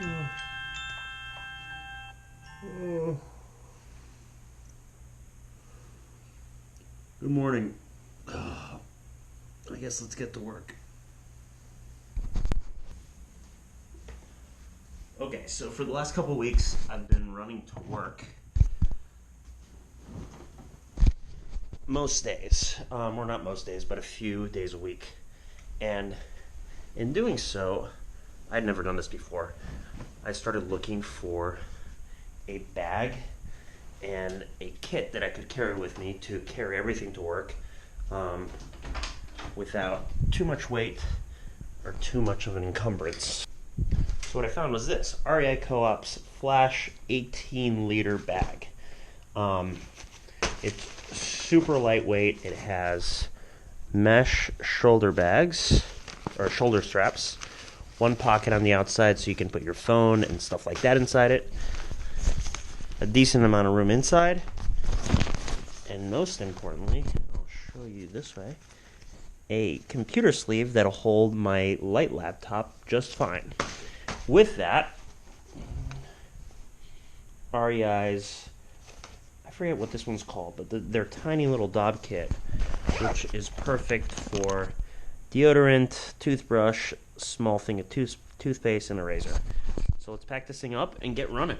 Good morning. I guess let's get to work. Okay, so for the last couple weeks, I've been running to work most days, or not most days, but a few days a week. And in doing so, I'd never done this before. I started looking for a bag and a kit that I could carry with me to carry everything to work without too much weight or too much of an encumbrance. So what I found was this, REI Co-op's Flash 18-liter bag. It's super lightweight. It has mesh shoulder bags, or shoulder straps, one pocket on the outside so you can put your phone and stuff like that inside it, a decent amount of room inside, and most importantly, I'll show you this way, a computer sleeve that'll hold my light laptop just fine. With that, REI's, I forget what this one's called, but their tiny little Dob kit, which is perfect for deodorant, toothbrush, small thing of toothpaste, and a razor. So let's pack this thing up and get running.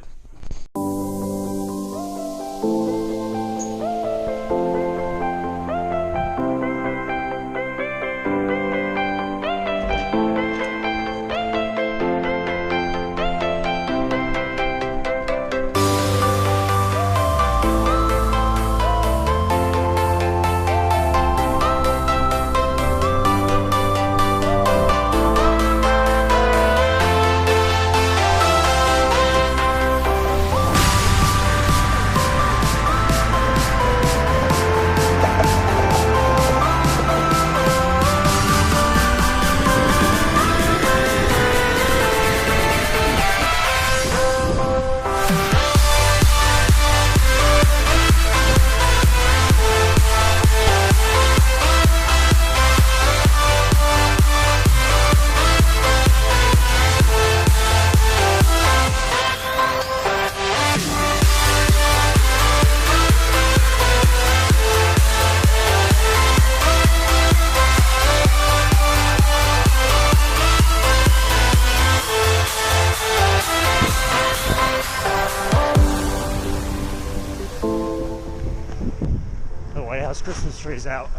Christmas trees out.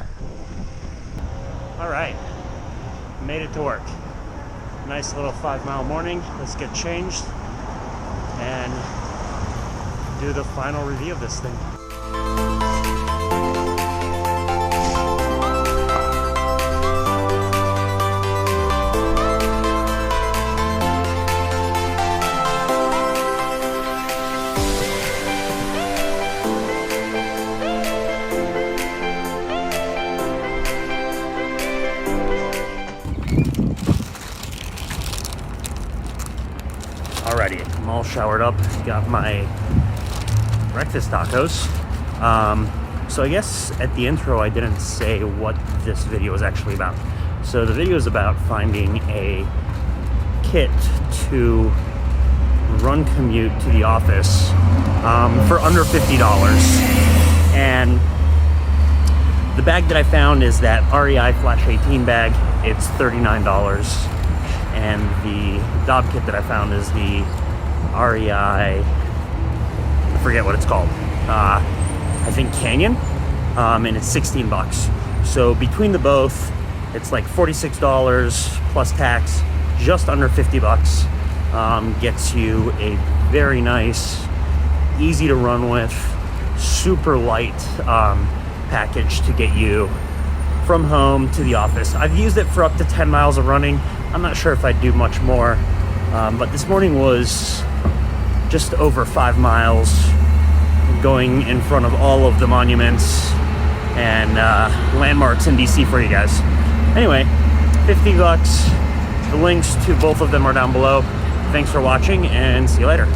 All right, made it to work. Nice little 5-mile morning. Let's get changed and do the final review of this thing. Alrighty, I'm all showered up, got my breakfast tacos. So I guess at the intro I didn't say what this video is actually about. So the video is about finding a kit to run commute to the office for under $50. And the bag that I found is that REI Flash 18 bag. It's $39. And the Dob kit that I found is the REI, I forget what it's called, I think Canyon, and it's 16 bucks. So between the both, it's like $46 plus tax, just under 50 bucks. Gets you a very nice, easy to run with, super light package to get you from home to the office. I've used it for up to 10 miles of running. I'm not sure if I'd do much more, but this morning was just over 5 miles, going in front of all of the monuments and landmarks in DC for you guys. Anyway, 50 bucks. The links to both of them are down below. Thanks for watching, and see you later.